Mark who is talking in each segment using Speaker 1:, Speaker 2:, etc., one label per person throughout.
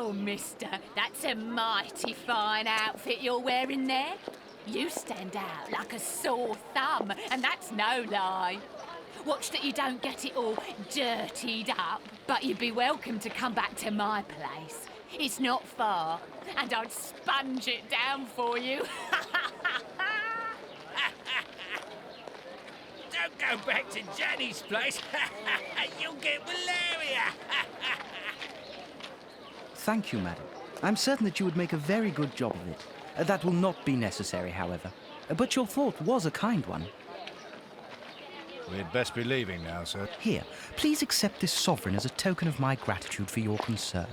Speaker 1: Well, mister, that's a mighty fine outfit you're wearing there. You stand out like a sore thumb, and that's no lie. Watch that you don't get it all dirtied up, but you'd be welcome to come back to my place. It's not far, and I'd sponge it down for you.
Speaker 2: Don't go back to Jenny's place. You'll get malaria.
Speaker 3: Thank you, madam. I'm certain that you would make a very good job of it. That will not be necessary, however. But your thought was a kind one.
Speaker 4: We'd best be leaving now, sir.
Speaker 3: Here, please accept this sovereign as a token of my gratitude for your concern.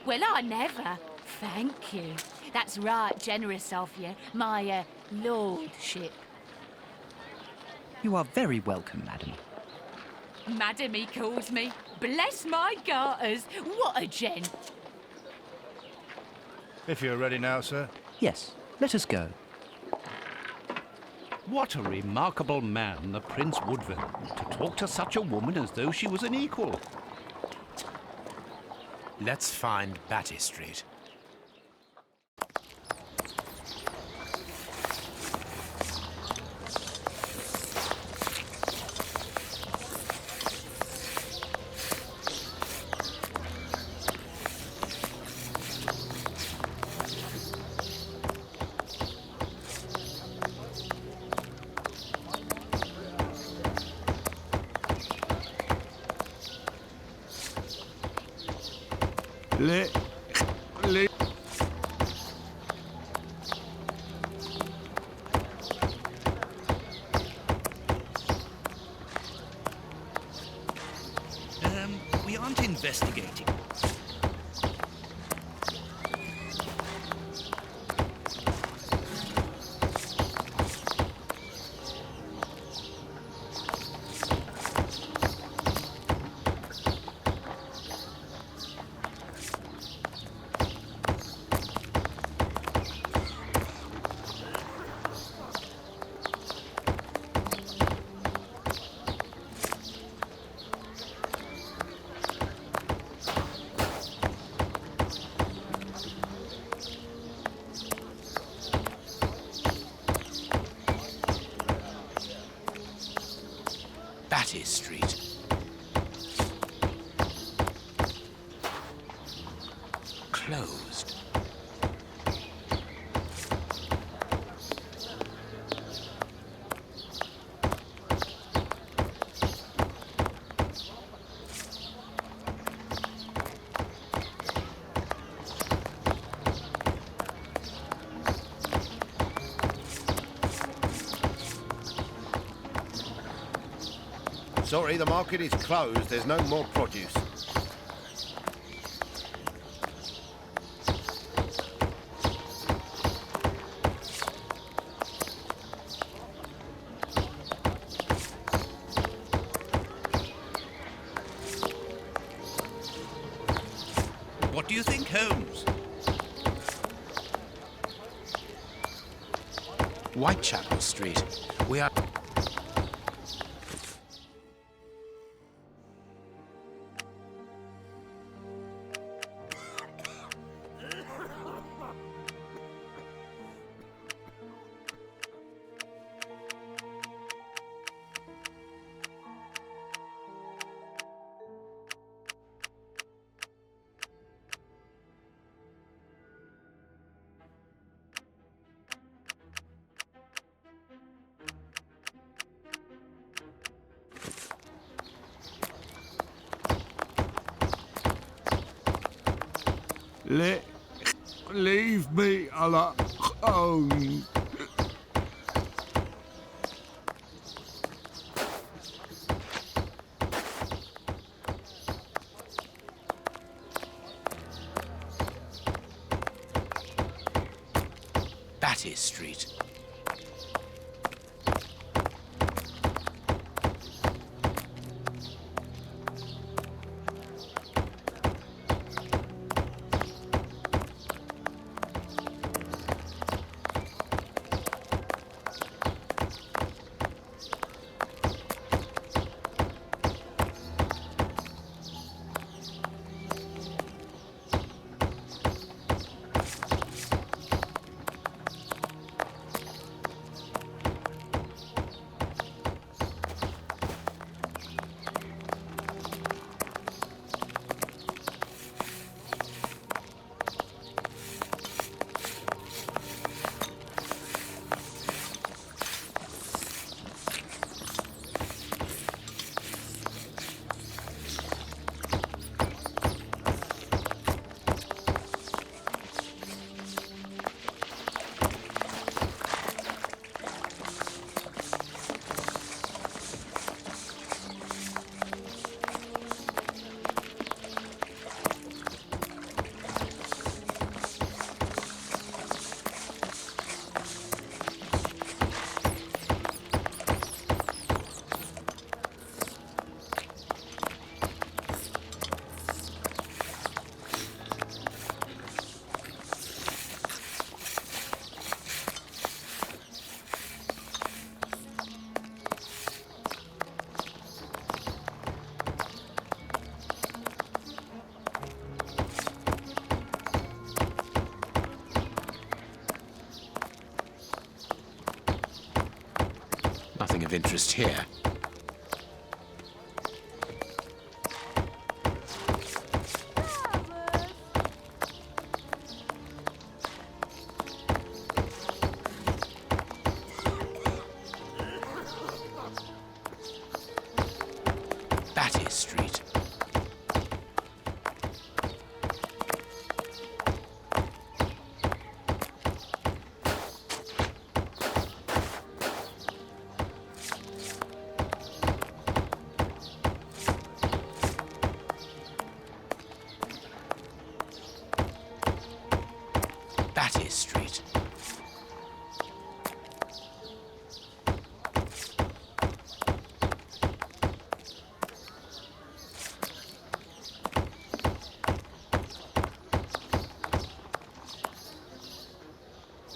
Speaker 1: Well, I never. Thank you. That's right generous of you, my lordship.
Speaker 3: You are very welcome, madam.
Speaker 1: Madam, he calls me. Bless my garters. What a gent.
Speaker 4: If you're ready now, sir.
Speaker 3: Yes, let us go.
Speaker 5: What a remarkable man, the Prince Woodville, to talk to such a woman as though she was an equal.
Speaker 6: Let's find Batty Street.
Speaker 5: We aren't investigating.
Speaker 6: Batty Street. Closed.
Speaker 4: Sorry, the market is closed. There's no more produce.
Speaker 5: What do you think, Holmes?
Speaker 6: Whitechapel Street. We are...
Speaker 7: Leave me alone.
Speaker 6: Batty Street. Nothing of interest here. Batty Street. Batty Street.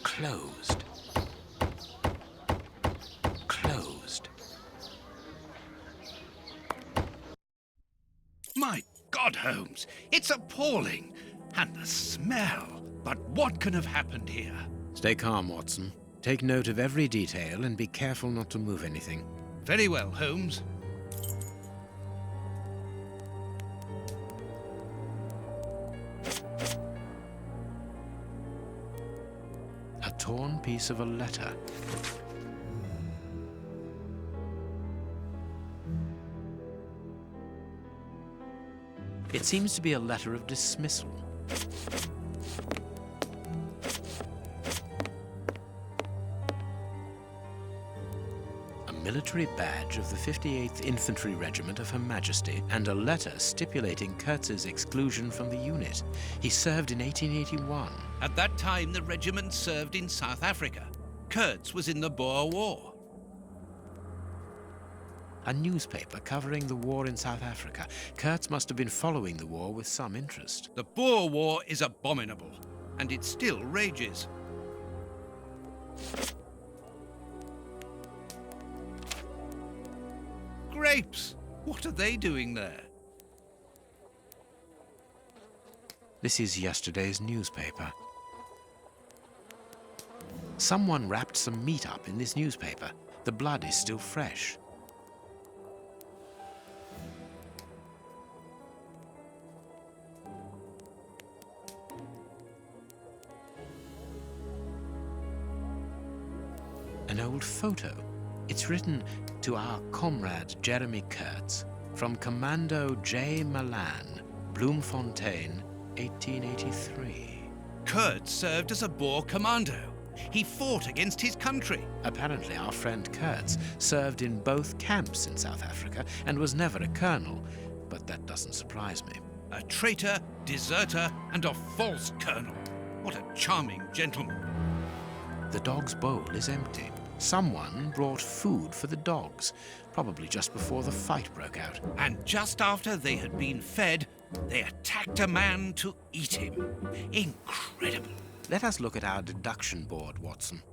Speaker 6: Closed. Closed.
Speaker 5: My God, Holmes, it's appalling. And the smell. But what can have happened here?
Speaker 6: Stay calm, Watson. Take note of every detail and be careful not to move anything.
Speaker 5: Very well, Holmes.
Speaker 6: A torn piece of a letter. It seems to be a letter of dismissal. A military badge of the 58th Infantry Regiment of Her Majesty and a letter stipulating Kurtz's exclusion from the unit. He served in 1881.
Speaker 5: At that time, the regiment served in South Africa. Kurtz was in the Boer War.
Speaker 6: A newspaper covering the war in South Africa. Kurtz must have been following the war with some interest.
Speaker 5: The Boer War is abominable, and it still rages. Grapes! What are they doing there?
Speaker 6: This is yesterday's newspaper. Someone wrapped some meat up in this newspaper. The blood is still fresh. An old photo. It's written to our comrade Jeremy Kurtz from Commando J. Milan, Bloemfontein, 1883.
Speaker 5: Kurtz served as a Boer commando. He fought against his country.
Speaker 6: Apparently our friend Kurtz served in both camps in South Africa and was never a colonel, but that doesn't surprise me.
Speaker 5: A traitor, deserter, and a false colonel. What a charming gentleman.
Speaker 6: The dog's bowl is empty. Someone brought food for the dogs, probably just before the fight broke out.
Speaker 5: And just after they had been fed, they attacked a man to eat him. Incredible.
Speaker 6: Let us look at our deduction board, Watson.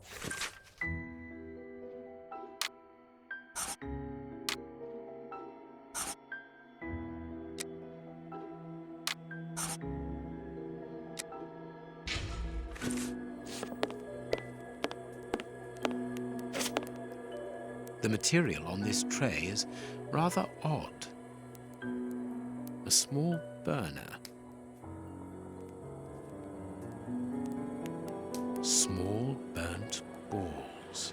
Speaker 6: The material on this tray is rather odd. A small burner. Small burnt balls.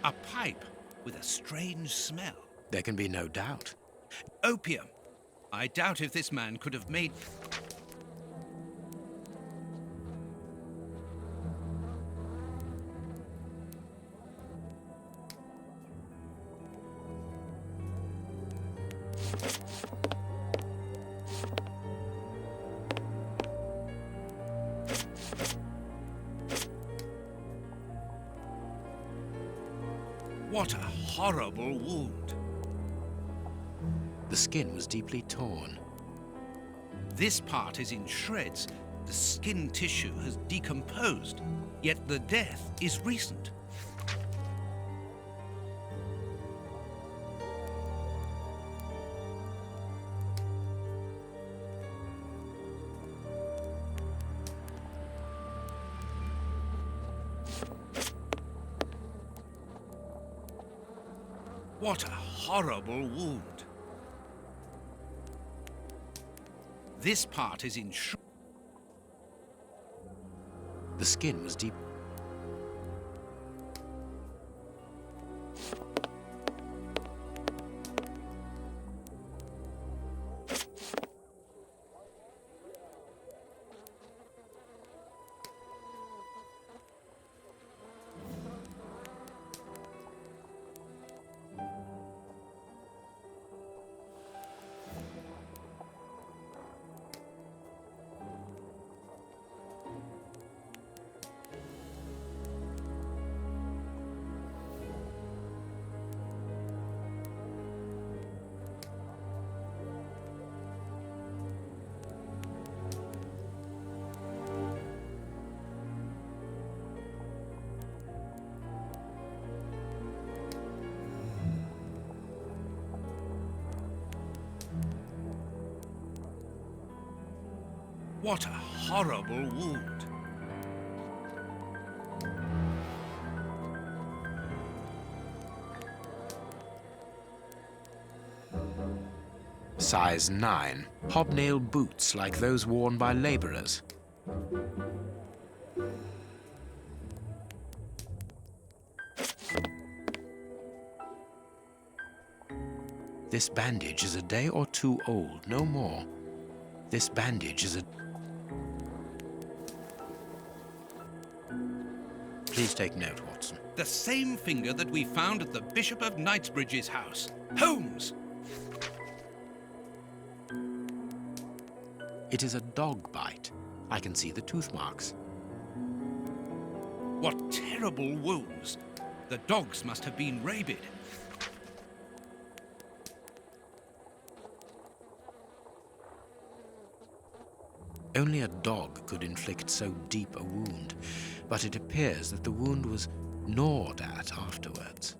Speaker 5: A pipe with a strange smell.
Speaker 6: There can be no doubt.
Speaker 5: Opium. I doubt if this man could have made... What a horrible wound.
Speaker 6: The skin was deeply torn.
Speaker 5: This part is in shreds. The skin tissue has decomposed, yet the death is recent. What a horrible wound. This part is in shreds.
Speaker 6: The skin was deep.
Speaker 5: What a horrible wound.
Speaker 6: Size 9. Hobnail boots like those worn by laborers. This bandage is a day or two old, no more. This bandage is a... Please take note, Watson.
Speaker 5: The same finger that we found at the Bishop of Knightsbridge's house. Holmes!
Speaker 6: It is a dog bite. I can see the tooth marks.
Speaker 5: What terrible wounds. The dogs must have been rabid.
Speaker 6: Only a dog could inflict so deep a wound, but it appears that the wound was gnawed at afterwards.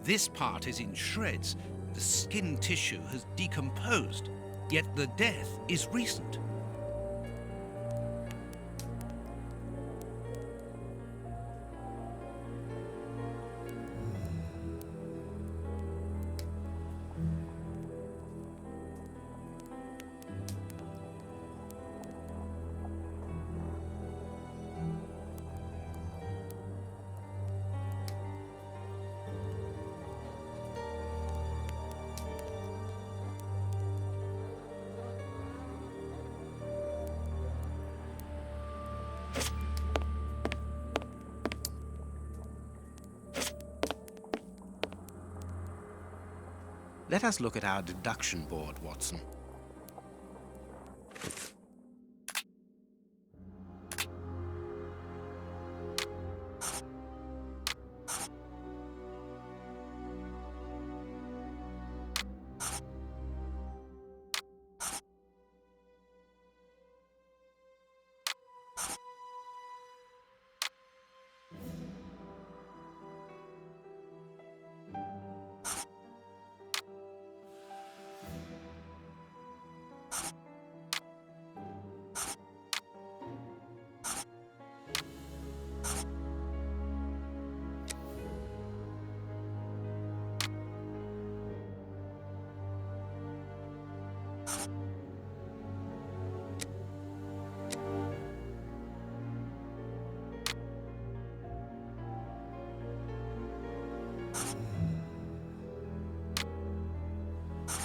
Speaker 5: This part is in shreds. The skin tissue has decomposed, yet the death is recent.
Speaker 6: Let us look at our deduction board, Watson.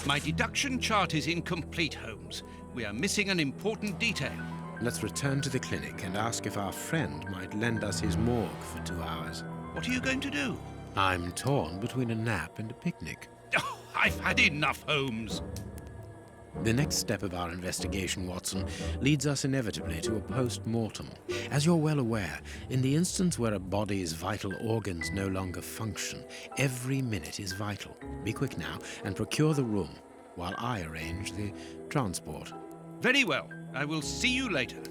Speaker 6: My deduction chart is incomplete, Holmes. We are missing an important detail. Let's return to the clinic and ask if our friend might lend us his morgue for 2 hours.
Speaker 5: What are you going to do?
Speaker 6: I'm torn between a nap and a picnic.
Speaker 5: Oh, I've had enough, Holmes.
Speaker 6: The next step of our investigation, Watson, leads us inevitably to a post-mortem. As you're well aware, in the instance where a body's vital organs no longer function, every minute is vital. Be quick now and procure the room while I arrange the transport.
Speaker 5: Very well. I will see you later.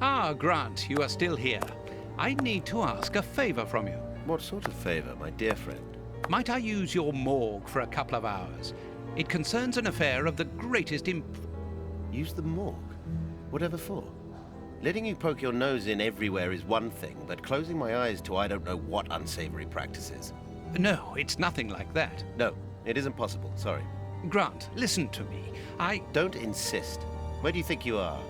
Speaker 8: Ah, Grant, you are still here. I need to ask a favor from you.
Speaker 4: What sort of favour, my dear friend?
Speaker 5: Might I use your morgue for a couple of hours? It concerns an affair of the greatest
Speaker 4: Use the morgue? Whatever for? Letting you poke your nose in everywhere is one thing, but closing my eyes to I don't know what unsavory practices.
Speaker 5: No, it's nothing like that.
Speaker 4: No, it isn't possible, sorry.
Speaker 5: Grant, listen to me.
Speaker 4: Don't insist. Where do you think you are?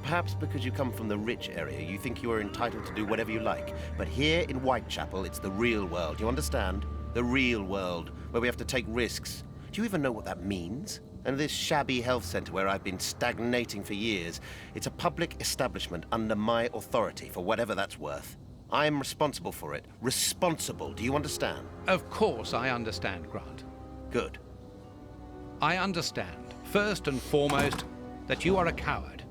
Speaker 4: Perhaps because you come from the rich area, you think you are entitled to do whatever you like. But here in Whitechapel, it's the real world, you understand? The real world, where we have to take risks. Do you even know what that means? And this shabby health centre where I've been stagnating for years, it's a public establishment under my authority, for whatever that's worth. I'm responsible for it. Responsible, do you understand?
Speaker 5: Of course I understand, Grant.
Speaker 4: Good.
Speaker 5: I understand, first and foremost, that you are a coward.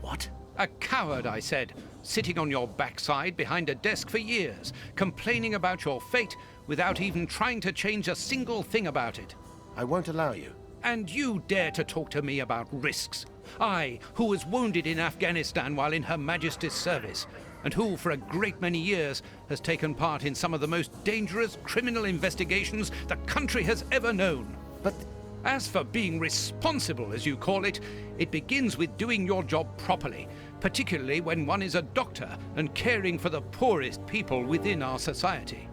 Speaker 4: What?
Speaker 5: A coward, I said, sitting on your backside behind a desk for years, complaining about your fate without even trying to change a single thing about it.
Speaker 4: I won't allow you.
Speaker 5: And you dare to talk to me about risks? I, who was wounded in Afghanistan while in Her Majesty's service, and who, for a great many years, has taken part in some of the most dangerous criminal investigations the country has ever known.
Speaker 4: But
Speaker 5: as for being responsible, as you call it, it begins with doing your job properly, particularly when one is a doctor and caring for the poorest people within our society.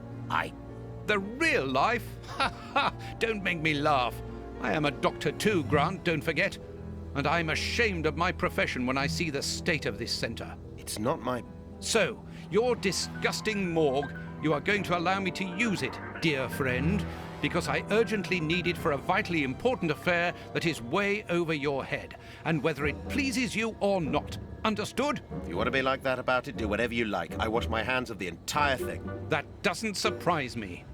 Speaker 5: The real life? Ha ha! Don't make me laugh. I am a doctor too, Grant, don't forget. And I'm ashamed of my profession when I see the state of this centre.
Speaker 4: it's not my...
Speaker 5: So, your disgusting morgue, you are going to allow me to use it, dear friend, because I urgently need it for a vitally important affair that is way over your head, and whether it pleases you or not. Understood?
Speaker 4: If you want to be like that about it, do whatever you like. I wash my hands of the entire thing.
Speaker 5: That doesn't surprise me.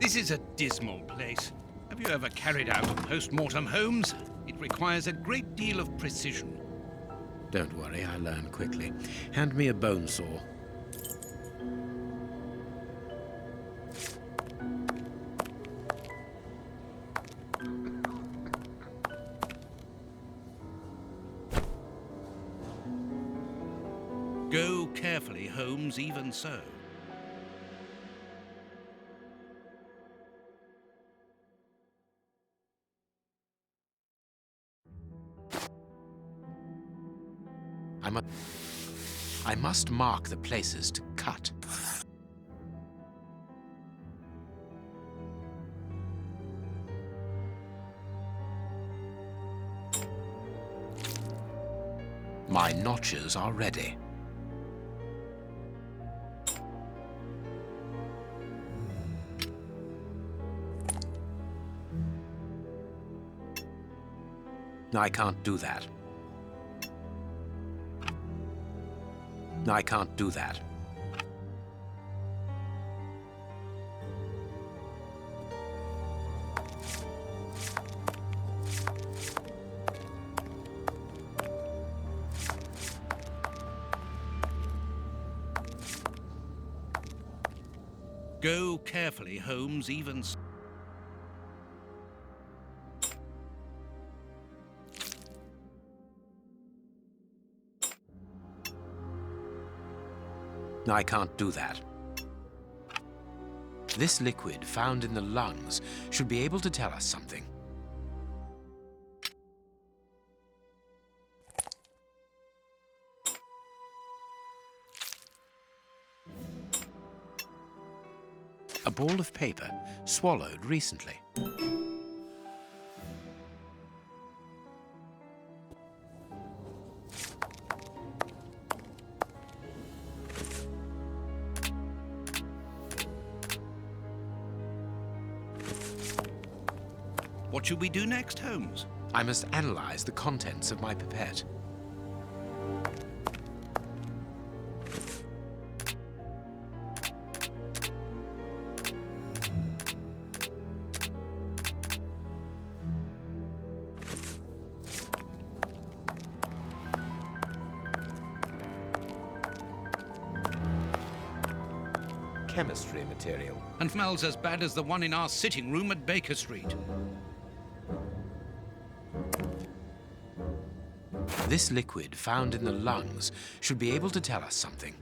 Speaker 5: This is a dismal place. Have you ever carried out a post-mortem, Holmes? It requires a great deal of precision.
Speaker 6: Don't worry, I learn quickly. Hand me a bone saw.
Speaker 5: Go carefully, Holmes, even so.
Speaker 6: I must mark the places to cut. My notches are ready. I can't do that. I can't do that.
Speaker 5: Go carefully, Holmes, even so.
Speaker 6: I can't do that. This liquid found in the lungs should be able to tell us something. A ball of paper swallowed recently.
Speaker 5: What should we do next, Holmes?
Speaker 6: I must analyze the contents of my pipette.
Speaker 8: Chemistry material.
Speaker 5: And smells as bad as the one in our sitting room at Baker Street.
Speaker 6: This liquid found in the lungs should be able to tell us something.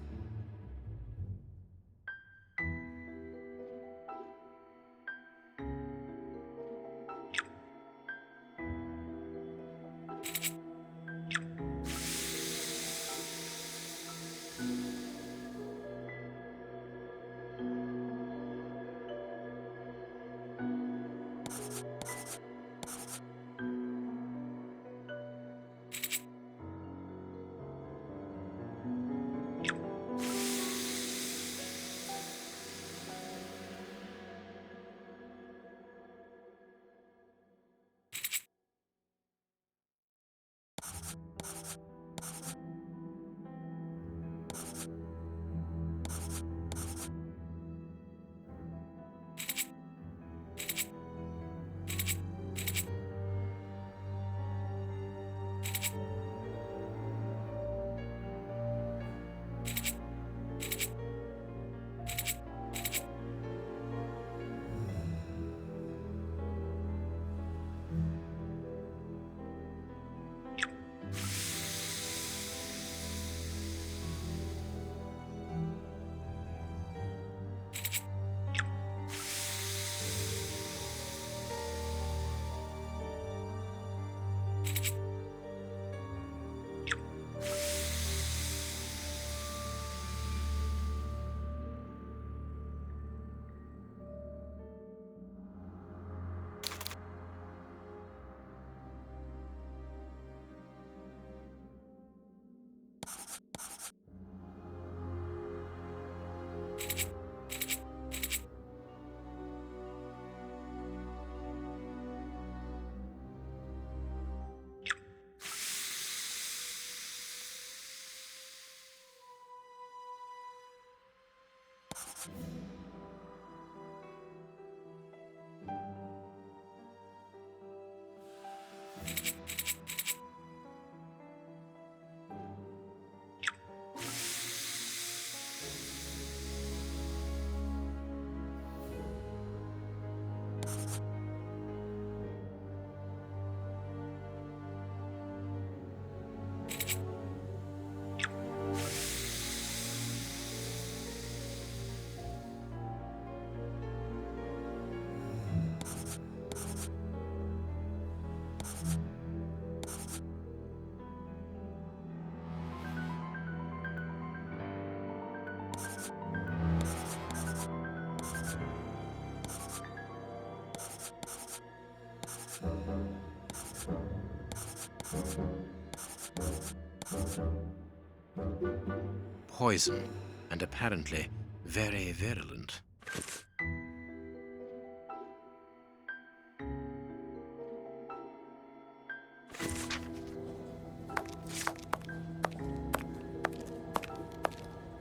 Speaker 6: Poison, and apparently very virulent.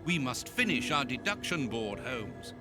Speaker 5: We must finish our deduction board, Holmes.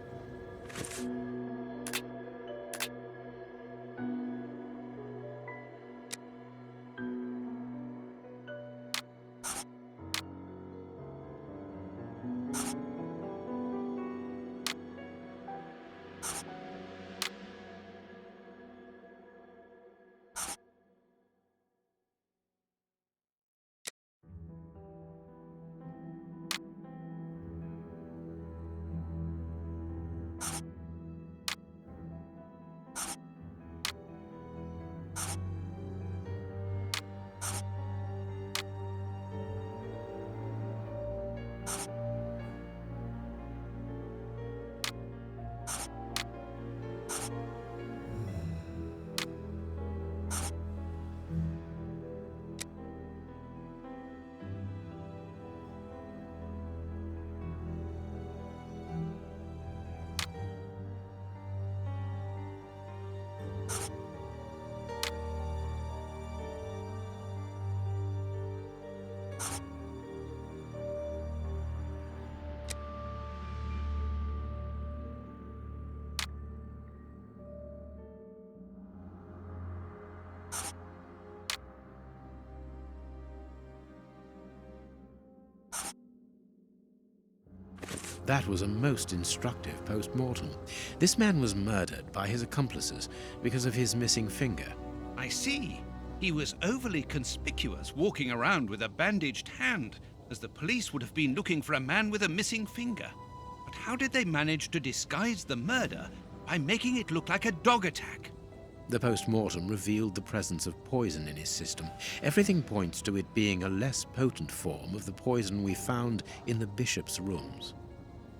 Speaker 6: That was a most instructive post-mortem. This man was murdered by his accomplices because of his missing finger.
Speaker 5: I see. He was overly conspicuous walking around with a bandaged hand, as the police would have been looking for a man with a missing finger. But how did they manage to disguise the murder by making it look like a dog attack?
Speaker 6: The post-mortem revealed the presence of poison in his system. Everything points to it being a less potent form of the poison we found in the bishop's rooms.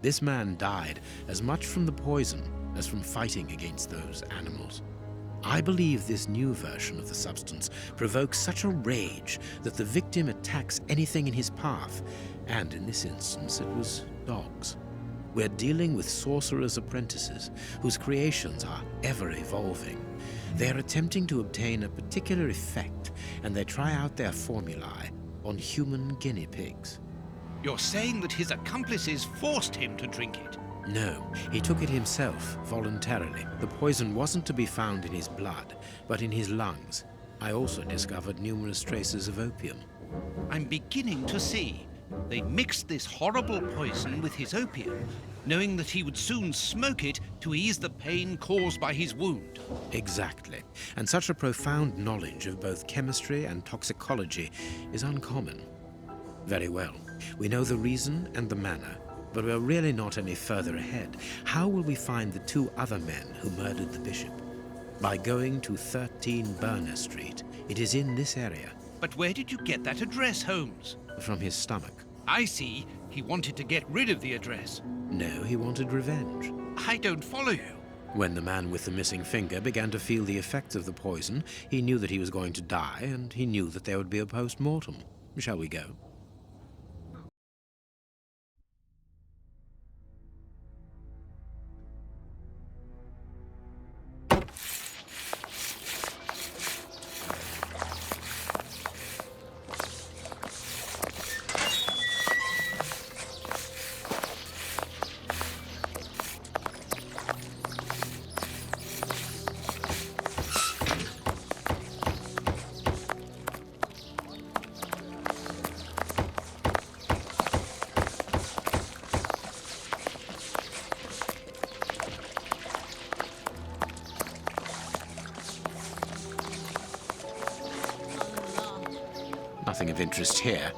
Speaker 6: This man died as much from the poison as from fighting against those animals. I believe this new version of the substance provokes such a rage that the victim attacks anything in his path, and in this instance it was dogs. We're dealing with sorcerers' apprentices whose creations are ever evolving. They're attempting to obtain a particular effect, and they try out their formulae on human guinea pigs.
Speaker 5: You're saying that his accomplices forced him to drink it?
Speaker 6: No, he took it himself, voluntarily. The poison wasn't to be found in his blood, but in his lungs. I also discovered numerous traces of opium.
Speaker 5: I'm beginning to see. They mixed this horrible poison with his opium, knowing that he would soon smoke it to ease the pain caused by his wound.
Speaker 6: Exactly. And such a profound knowledge of both chemistry and toxicology is uncommon. Very well. We know the reason and the manner, but we're really not any further ahead. How will we find the two other men who murdered the bishop? By going to 13 Burner Street. It is in this area.
Speaker 5: But where did you get that address, Holmes?
Speaker 6: From his stomach.
Speaker 5: I see. He wanted to get rid of the address.
Speaker 6: No, he wanted revenge.
Speaker 5: I don't follow you.
Speaker 6: When the man with the missing finger began to feel the effects of the poison, he knew that he was going to die, and he knew that there would be a post-mortem. Shall we go? Nothing of interest here.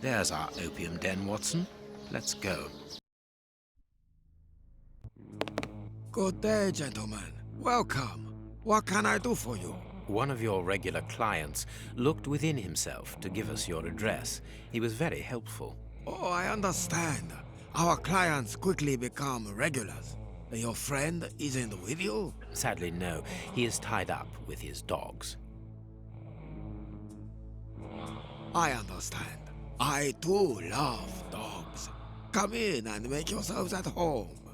Speaker 6: There's our opium den, Watson. Let's go.
Speaker 7: Good day, gentlemen. Welcome. What can I do for you?
Speaker 6: One of your regular clients looked within himself to give us your address. He was very helpful.
Speaker 7: Oh, I understand. Our clients quickly become regulars. Your friend isn't with you?
Speaker 6: Sadly, no. He is tied up with his dogs.
Speaker 7: I understand. I too love dogs. Come in and make yourselves at home.